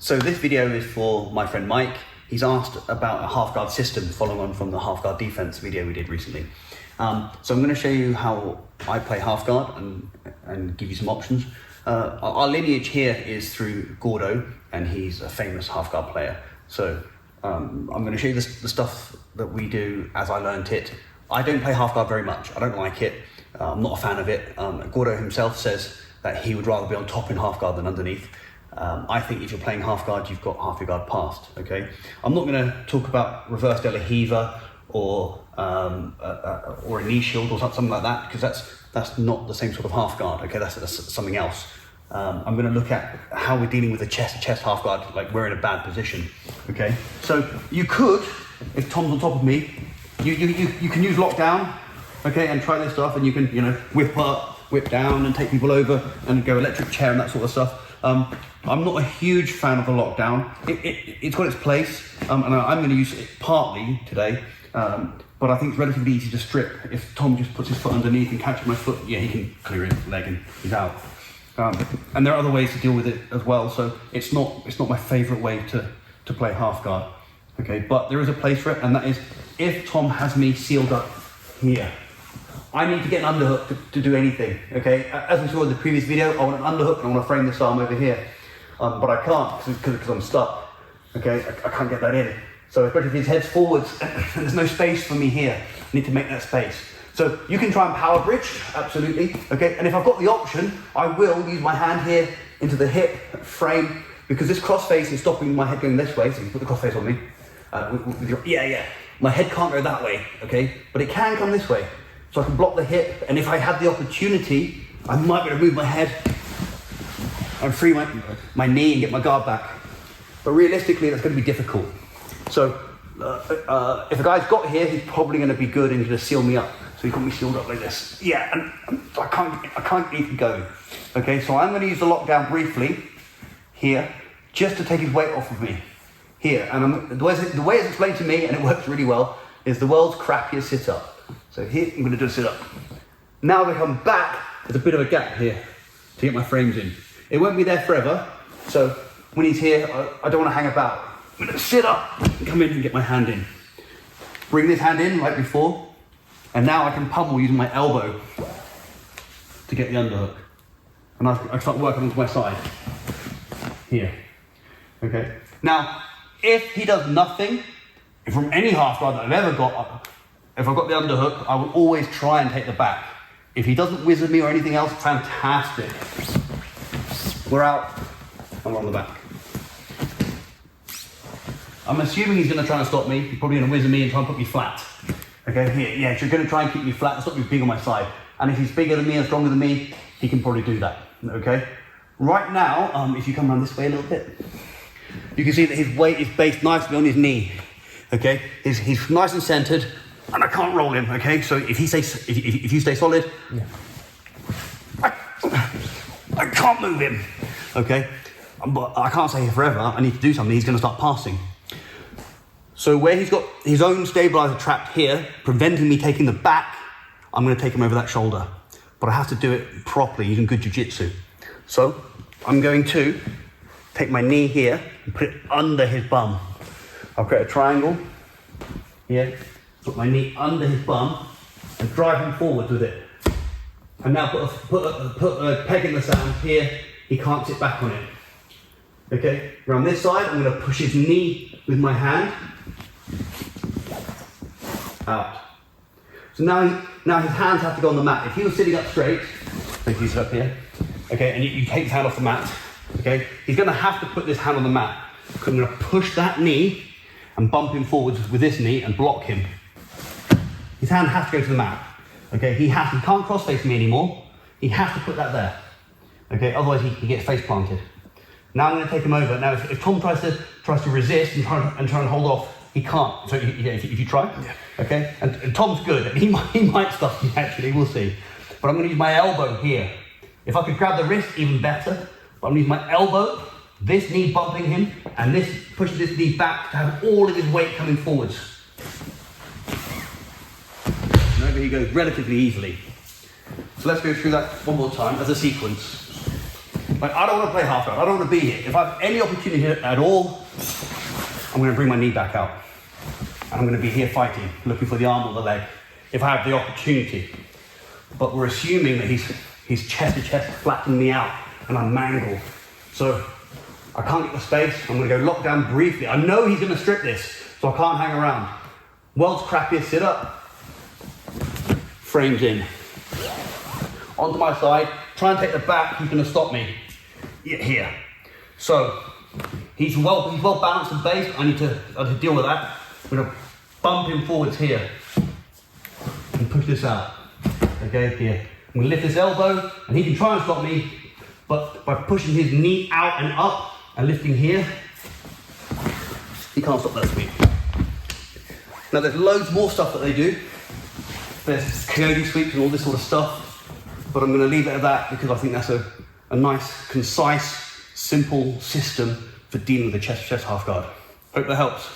So this video is for my friend Mike. He's asked about a half guard system following on from the half guard defense video we did recently. So I'm going to show you how I play half guard and give you some options. Our lineage here is through Gordo, and he's a famous half guard player. So I'm going to show you the stuff that we do as I learned it. I don't play half guard very much. I don't like it. I'm not a fan of it. Gordo himself says that he would rather be on top in half guard than underneath. I think if you're playing half guard, you've got half your guard passed, okay? I'm not going to talk about reverse De La Riva or a knee shield or something like that, because that's not the same sort of half guard, okay? That's something else. I'm going to look at how we're dealing with a chest half guard, like we're in a bad position, okay? So you could, if Tom's on top of me, you can use lockdown, okay, and try this stuff, and you can, whip up, whip down, and take people over, and go electric chair and that sort of stuff. I'm not a huge fan of the lockdown. It's got its place, and I'm going to use it partly today, but I think it's relatively easy to strip. If Tom just puts his foot underneath and catches my foot, yeah, he can clear his leg and he's out. And there are other ways to deal with it as well, so it's not my favourite way to play half guard. Okay, but there is a place for it, and that is if Tom has me sealed up here. I need to get an underhook to do anything, okay? As we saw in the previous video, I want an underhook and I want to frame this arm over here. But I can't because I'm stuck, okay? I can't get that in. So especially if his head's forwards and there's no space for me here, I need to make that space. So you can try and power bridge, absolutely, okay? And if I've got the option, I will use my hand here into the hip frame, because this crossface is stopping my head going this way, so you put the crossface on me. My head can't go that way, okay? But it can come this way. So I can block the hip, and if I had the opportunity, I might be able to move my head and free my knee and get my guard back. But realistically, that's going to be difficult. So if a guy's got here, he's probably going to be good and he's going to seal me up. So he's got me sealed up like this. Yeah, and I can't even go. Okay, so I'm going to use the lockdown briefly here, just to take his weight off of me. Here, and the way it's explained to me, and it works really well, is the world's crappiest sit-up. So here, I'm going to do a sit-up. Now if I come back, there's a bit of a gap here to get my frames in. It won't be there forever, so when he's here, I don't want to hang about. I'm going to sit up and come in and get my hand in. Bring this hand in like before, and now I can pummel using my elbow to get the underhook. And I start working onto my side. Here. Okay. Now, if he does nothing, from any half guard that I've ever got, if I've got the underhook, I will always try and take the back. If he doesn't wizard me or anything else, fantastic. We're out, and we're on the back. I'm assuming he's going to try and stop me. He's probably going to wizard me and try and put me flat. Okay, here, yeah, you're going to try and keep me flat and stop me big on my side. And if he's bigger than me and stronger than me, he can probably do that, okay? Right now, if you come around this way a little bit, you can see that his weight is based nicely on his knee, okay? He's nice and centered, and I can't roll him, okay? So if you stay solid, yeah. I can't move him, okay? But I can't stay here forever. I need to do something. He's going to start passing. So where he's got his own stabilizer trapped here, preventing me taking the back, I'm going to take him over that shoulder. But I have to do it properly using good jiu-jitsu. So I'm going to take my knee here and put it under his bum. I'll create a triangle here. Put my knee under his bum and drive him forward with it. And now put a peg in the sand here. He can't sit back on it. Okay, around this side, I'm going to push his knee with my hand out. So now his hands have to go on the mat. If he was sitting up straight, like he's up here, okay, and you take his hand off the mat, okay, he's going to have to put this hand on the mat. I'm going to push that knee and bump him forwards with this knee and block him. His hand has to go to the mat. Okay, he can't cross face me anymore. He has to put that there. Okay, otherwise he gets face planted. Now I'm going to take him over. Now if Tom tries to resist and try and hold off, he can't. So if you try, yeah. Okay. And Tom's good. And he might stuff me actually. We'll see. But I'm going to use my elbow here. If I could grab the wrist, even better. But I'm going to use my elbow. This knee bumping him, and this pushes this knee back to have all of his weight coming forwards. And over he goes relatively easily. So let's go through that one more time as a sequence. Like, I don't want to play half guard. I don't want to be here. If I have any opportunity at all, I'm going to bring my knee back out. And I'm going to be here fighting, looking for the arm or the leg, if I have the opportunity. But we're assuming that he's chest to chest, flattening me out, and I'm mangled. So I can't get the space. I'm going to go lock down briefly. I know he's going to strip this, so I can't hang around. World's crappiest sit up. Frames in. Onto my side. Try and take the back. He's going to stop me. Here. So he's well balanced and based. I need to deal with that. I'm going to bump him forwards here and push this out. Okay, here. I'm going to lift this elbow, and he can try and stop me, but by pushing his knee out and up and lifting here, he can't stop that speed. Now there's loads more stuff that they do. There's coyote sweeps and all this sort of stuff, but I'm going to leave it at that because I think that's a nice, concise, simple system for dealing with the chest-to-chest half guard. Hope that helps.